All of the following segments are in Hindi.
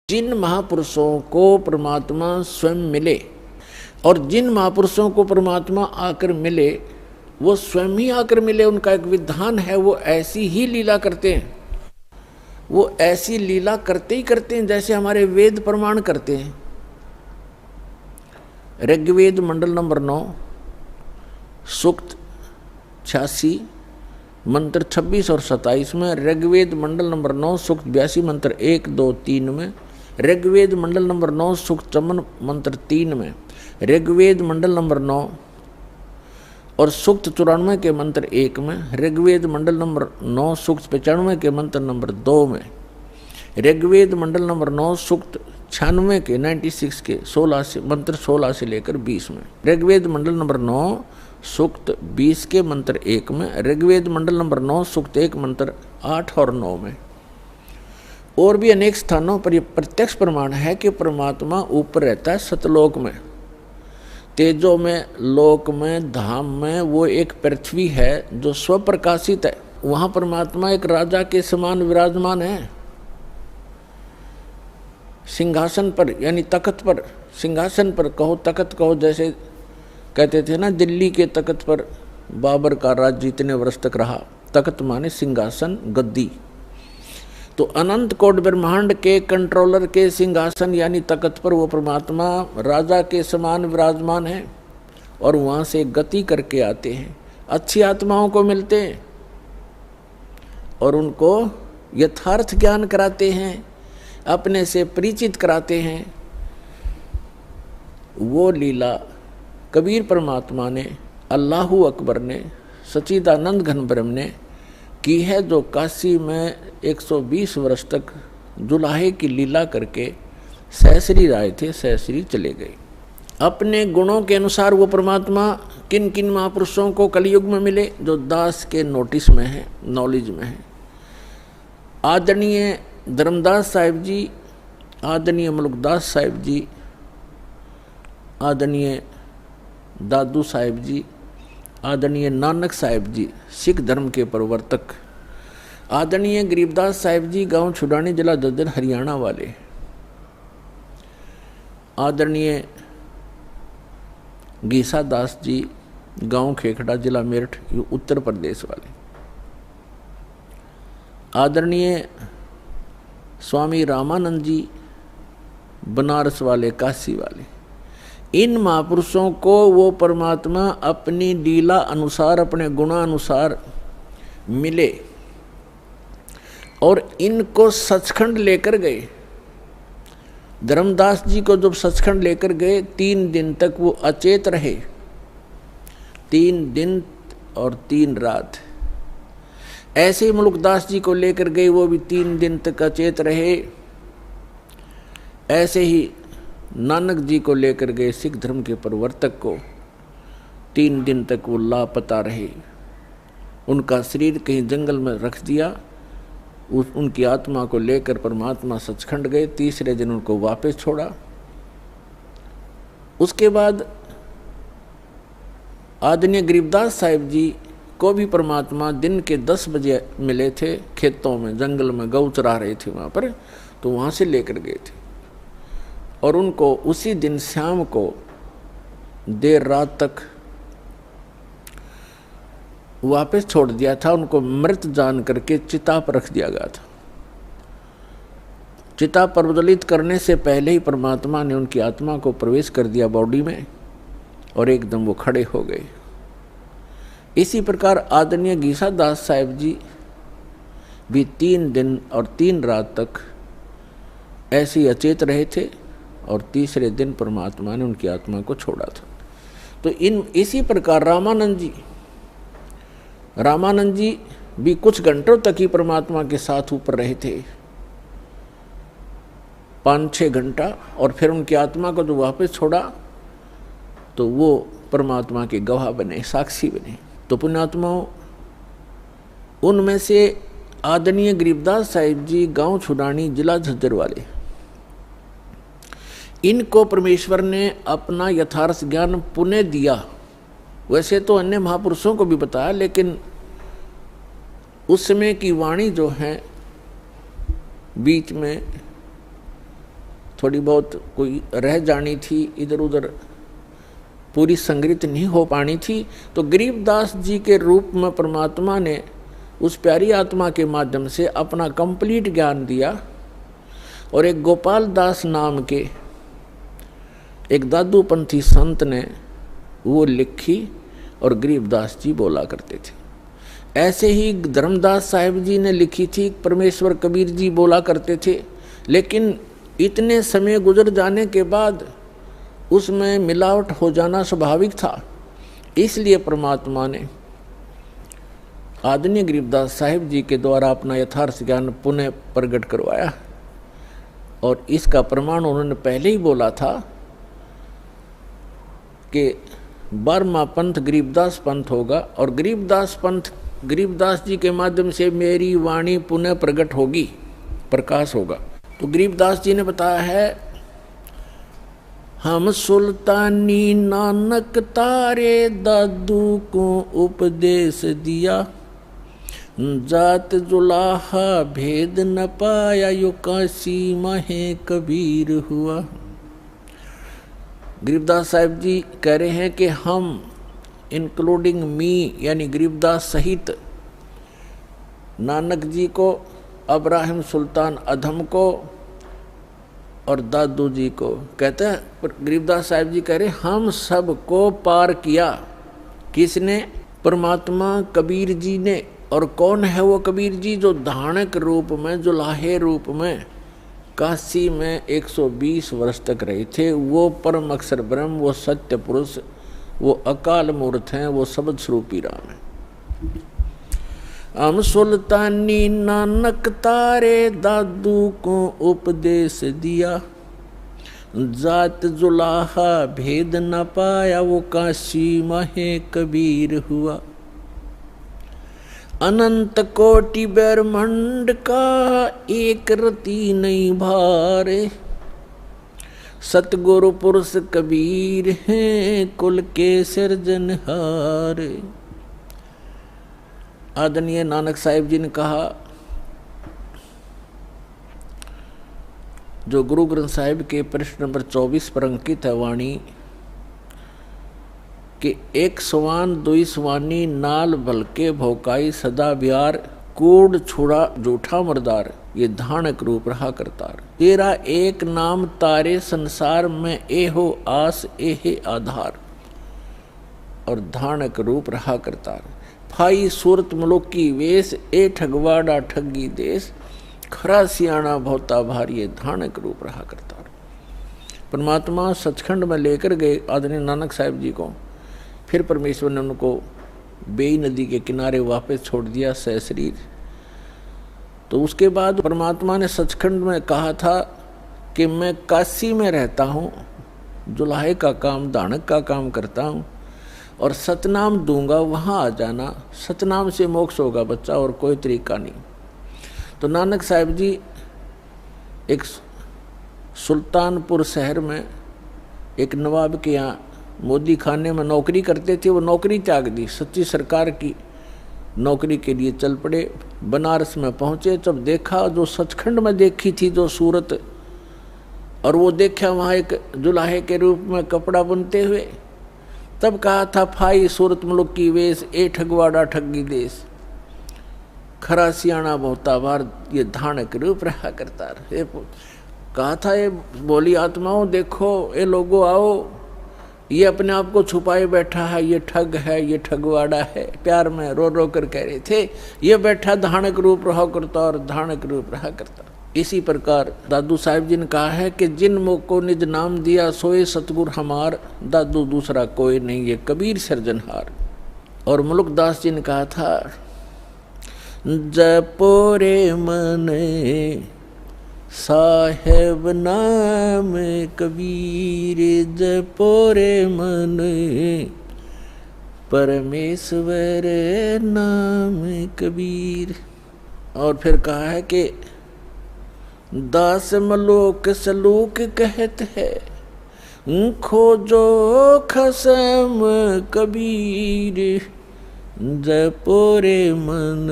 जिन महापुरुषों को परमात्मा स्वयं मिले और जिन महापुरुषों को परमात्मा आकर मिले वो स्वयं ही आकर मिले, उनका एक विधान है, वो ऐसी ही लीला करते हैं। वो ऐसी लीला करते ही करते हैं जैसे हमारे वेद प्रमाण करते हैं। ऋग्वेद मंडल नंबर 9 सूक्त 86 मंत्र 26 और 27 में, ऋग्वेद मंडल नंबर 9 सूक्त 82 मंत्र 1, 2, 3 में, ऋग्वेद मंडल नंबर 9 सूक्त 54 मंत्र 3 में, ऋग्वेद मंडल नंबर 9 और सूक्त 94 के मंत्र 1 में, ऋग्वेद मंडल नंबर 9 सूक्त 95 के मंत्र नंबर 2 में, ऋग्वेद मंडल नंबर 9 सूक्त 96 के 96 के 16 से मंत्र 16 से लेकर 20 में, ऋग्वेद मंडल नंबर 9 सूक्त 20 के मंत्र 1 में, ऋग्वेद मंडल नंबर 9 सूक्त 1 मंत्र 8 और 9 में। और भी अनेक स्थानों पर यह प्रत्यक्ष प्रमाण है कि परमात्मा ऊपर रहता है सतलोक में, तेजो में, लोक में, धाम में। वो एक पृथ्वी है जो स्वप्रकाशित है, वहां परमात्मा एक राजा के समान विराजमान है। सिंहासन पर यानी तख्त पर, सिंहासन पर कहो तख्त कहो, जैसे कहते थे ना दिल्ली के तख्त पर बाबर का राज्य इतने वर्ष तक रहा। तख्त माने सिंहासन, गद्दी। तो अनंत कोट ब्रह्मांड के कंट्रोलर के सिंहासन यानी तख्त पर वो परमात्मा राजा के समान विराजमान है और वहाँ से गति करके आते हैं, अच्छी आत्माओं को मिलते हैं और उनको यथार्थ ज्ञान कराते हैं, अपने से परिचित कराते हैं। वो लीला कबीर परमात्मा ने, अल्लाहु अकबर ने, सच्चिदानंद घन ब्रह्म ने की है, जो काशी में 120 वर्ष तक जुलाहे की लीला करके सहस्री राय थे, सहस्री चले गए। अपने गुणों के अनुसार वो परमात्मा किन किन महापुरुषों को कलयुग में मिले, जो दास के नोटिस में है, नॉलेज में है। आदरणीय धर्मदास साहिब जी, आदरणीय मुल्कदास साहिब जी, आदरणीय दादू साहिब जी, आदरणीय नानक साहिब जी सिख धर्म के प्रवर्तक, आदरणीय गरीबदास साहिब जी गांव छुड़ानी जिला ददर हरियाणा वाले, आदरणीय गीसा दास जी गांव खेखड़ा जिला मेरठ उत्तर प्रदेश वाले, आदरणीय स्वामी रामानंद जी बनारस वाले, काशी वाले। इन महापुरुषों को वो परमात्मा अपनी लीला अनुसार, अपने गुणानुसार मिले और इनको सचखंड लेकर गए। धर्मदास जी को जब सचखंड लेकर गए 3 दिन तक वो अचेत रहे, 3 दिन और 3 रात। ऐसे ही मुल्कदास जी को लेकर गए, वो भी 3 दिन तक अचेत रहे। ऐसे ही नानक जी को लेकर गए, सिख धर्म के प्रवर्तक को, 3 दिन तक वो लापता रहे। उनका शरीर कहीं जंगल में रख दिया, उनकी आत्मा को लेकर परमात्मा सचखंड गए। तीसरे दिन उनको वापस छोड़ा। उसके बाद आदरणीय गरीबदास साहिब जी को भी परमात्मा दिन के 10 बजे मिले थे, खेतों में, जंगल में गौ चरा रहे थे वहाँ पर, तो वहाँ से लेकर गए थे और उनको उसी दिन शाम को देर रात तक वापस छोड़ दिया था। उनको मृत जान करके चिता पर रख दिया गया था। चिता प्रज्वलित करने से पहले ही परमात्मा ने उनकी आत्मा को प्रवेश कर दिया बॉडी में और एकदम वो खड़े हो गए। इसी प्रकार आदरणीय गीसा दास साहिब जी भी 3 दिन और 3 रात तक ऐसे ही अचेत रहे थे और तीसरे दिन परमात्मा ने उनकी आत्मा को छोड़ा था। तो इसी प्रकार रामानंद जी भी कुछ घंटों तक ही परमात्मा के साथ ऊपर रहे थे, 5-6 घंटा, और फिर उनकी आत्मा को जो वापस छोड़ा तो वो परमात्मा के गवाह बने, साक्षी बने। तो पुण्यात्माओं, उनमें से आदरणीय गरीबदास साहिब जी गांव छुड़ानी जिला झज्जर वाले, इनको परमेश्वर ने अपना यथार्थ ज्ञान पुनः दिया। वैसे तो अन्य महापुरुषों को भी बताया, लेकिन उस समय की वाणी जो है बीच में थोड़ी बहुत कोई रह जानी थी, इधर उधर पूरी संग्रहित नहीं हो पानी थी, तो गरीबदास जी के रूप में परमात्मा ने उस प्यारी आत्मा के माध्यम से अपना कंप्लीट ज्ञान दिया। और एक गोपाल दास नाम के एक दादूपंथी संत ने वो लिखी और गरीबदास जी बोला करते थे। ऐसे ही धर्मदास साहिब जी ने लिखी थी, परमेश्वर कबीर जी बोला करते थे। लेकिन इतने समय गुजर जाने के बाद उसमें मिलावट हो जाना स्वाभाविक था, इसलिए परमात्मा ने आदरणीय गरीबदास साहिब जी के द्वारा अपना यथार्थ ज्ञान पुनः प्रकट करवाया। और इसका प्रमाण उन्होंने पहले ही बोला था कि 12वां पंथ गरीबदास पंथ होगा और गरीबदास पंथ गरीबदास जी के माध्यम से मेरी वाणी पुनः प्रकट होगी, प्रकाश होगा। तो गरीबदास जी ने बताया है, हम सुल्तानी नानक तारे दादू को उपदेश दिया, जात जुलाहा भेद न पाया यो काशी माहे कबीर हुआ। गरीबदास साहिब जी कह रहे हैं कि हम इंक्लूडिंग मी यानी गरीबदास सहित नानक जी को, अब्राहिम सुल्तान अधम को और दादू जी को कहते हैं, पर गरीबदास साहिब जी कह रहे हम सब को पार किया। किसने? परमात्मा कबीर जी ने। और कौन है वो कबीर जी? जो धानक रूप में, जुलाहे रूप में काशी में 120 वर्ष तक रहे थे। वो परम अक्षर ब्रह्म, वो सत्य पुरुष, वो अकाल मूर्त हैं, वो शब्द स्वरूपी राम है। हम सुल्तानी नानक तारे दादू को उपदेश दिया, जात जुलाहा भेद न पाया वो काशी माहे कबीर हुआ। अनंत कोटि ब्रह्मांड का एक रति नहीं भारे, सतगुरु पुरुष कबीर हैं कुल के सिरजनहार। आदरणीय नानक साहिब जी ने कहा, जो गुरु ग्रंथ साहिब के पृष्ठ नंबर 24 पर अंकित है वाणी कि एक सवान दुई सवानी नाल भलके भोकाई सदा बिहार, कूड़ छुड़ा जूठा मरदार, ये धानक रूप रहा करतार। तेरा एक नाम तारे संसार में एहो आस एहे आधार, और धानक रूप रहा करतार। फाई सूरत मलुकी वेश ए ठगवाड़ा ठगी देश, खरा सियाणा भोता भारी धानक रूप रहा करतार। परमात्मा सचखंड में लेकर गए आदरणीय नानक साहिब जी को। फिर परमेश्वर ने उनको बेई नदी के किनारे वापस छोड़ दिया सशरीर। तो उसके बाद परमात्मा ने सचखंड में कहा था कि मैं काशी में रहता हूँ, जुलाहे का काम, दानक का काम करता हूँ और सतनाम दूंगा, वहाँ आ जाना। सतनाम से मोक्ष होगा बच्चा, और कोई तरीका नहीं। तो नानक साहिब जी एक सुल्तानपुर शहर में एक नवाब के यहाँ मोदी खाने में नौकरी करते थे। वो नौकरी त्याग दी, सच्ची सरकार की नौकरी के लिए चल पड़े। बनारस में पहुँचे, जब देखा जो सचखंड में देखी थी जो सूरत, और वो देखा वहाँ एक जुलाहे के रूप में कपड़ा बुनते हुए, तब कहा था फाई सूरत मुल्क की वेश ए ठगवाड़ा ठगी देश, खरा सियाणा बहुता बार ये धानक रूप रहा करता। कहा था ये बोली आत्माओं, देखो ये लोगों आओ, ये अपने आप को छुपाए बैठा है, ये ठग है, ये ठगवाड़ा है। प्यार में रो रो कर कह रहे थे, ये बैठा धानक रूप रहा करता और धानक रूप रहा करता। इसी प्रकार दादू साहिब जी ने कहा है कि जिन मुख को निज नाम दिया सोए सतगुर हमार, दादू दूसरा कोई नहीं ये कबीर सिरजनहार। और मुल्कदास जी ने कहा था, जपोरे मन साहेब नाम कबीर, जपोरे मन परमेश्वर नाम कबीर। और फिर कहा है कि दास मलोक सलूक कहत है, खोजो खसम कबीर, जपोरे मन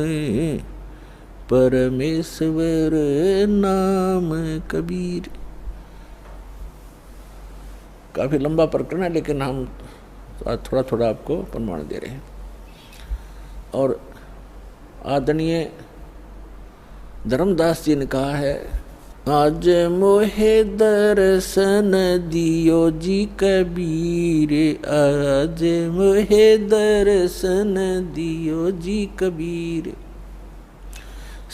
परमेश्वर नाम कबीर। काफ़ी लंबा प्रकरण है, लेकिन हम थोड़ा थोड़ा आपको प्रमाण दे रहे हैं। और आदरणीय धर्मदास जी ने कहा है, आज मोहे दर्शन दियो जी कबीर, आज मोहे दर्शन दियो जी कबीर,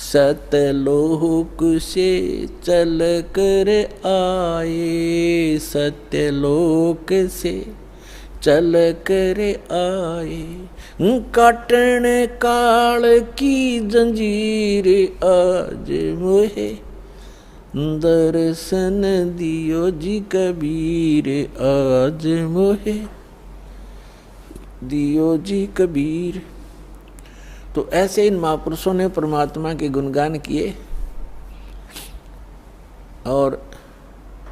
सतलोक से चल कर आए, सतलोक से चल कर आए, काटन काल की जंजीर, आज मोहे दर्शन दियो जी कबीर, आज मोहे दियो जी कबीर। तो ऐसे इन महापुरुषों ने परमात्मा के गुणगान किए। और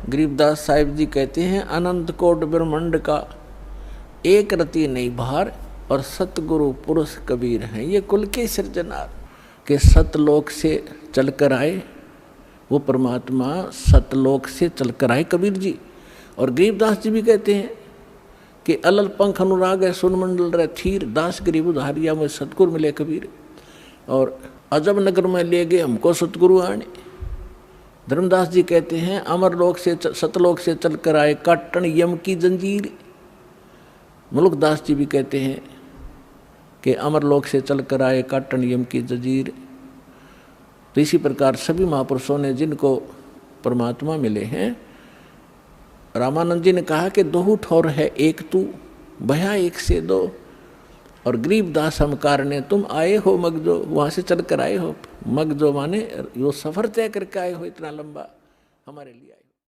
गरीबदास साहिब जी कहते हैं, अनंत कोट ब्रह्मांड का एक रति नहीं भार, और सतगुरु पुरुष कबीर हैं। ये कुल के सृजनार के सतलोक से चलकर आए, वो परमात्मा सतलोक से चलकर आए कबीर जी। और गरीबदास जी भी कहते हैं कि अलल पंख अनुराग है सुन मंडल रह थीर, दास गरीब उधारिया मुझे सतगुरु मिले कबीर। और अजब नगर में ले गए हमको सतगुरु आने। धर्मदास जी कहते हैं, अमरलोक से सतलोक से चलकर आए, काटन यम की जंजीर। मुल्कदास जी भी कहते हैं कि अमरलोक से चलकर आए, काटन यम की जंजीर। तो इसी प्रकार सभी महापुरुषों ने जिनको परमात्मा मिले हैं, रामानंद जी ने कहा कि दो ठौर है एक तू, भया एक से दो। और गरीबदास हम कारणे तुम आए हो मगजो, वहाँ से चल कर आए हो। मगजो माने वो सफ़र तय करके आए हो, इतना लंबा हमारे लिए।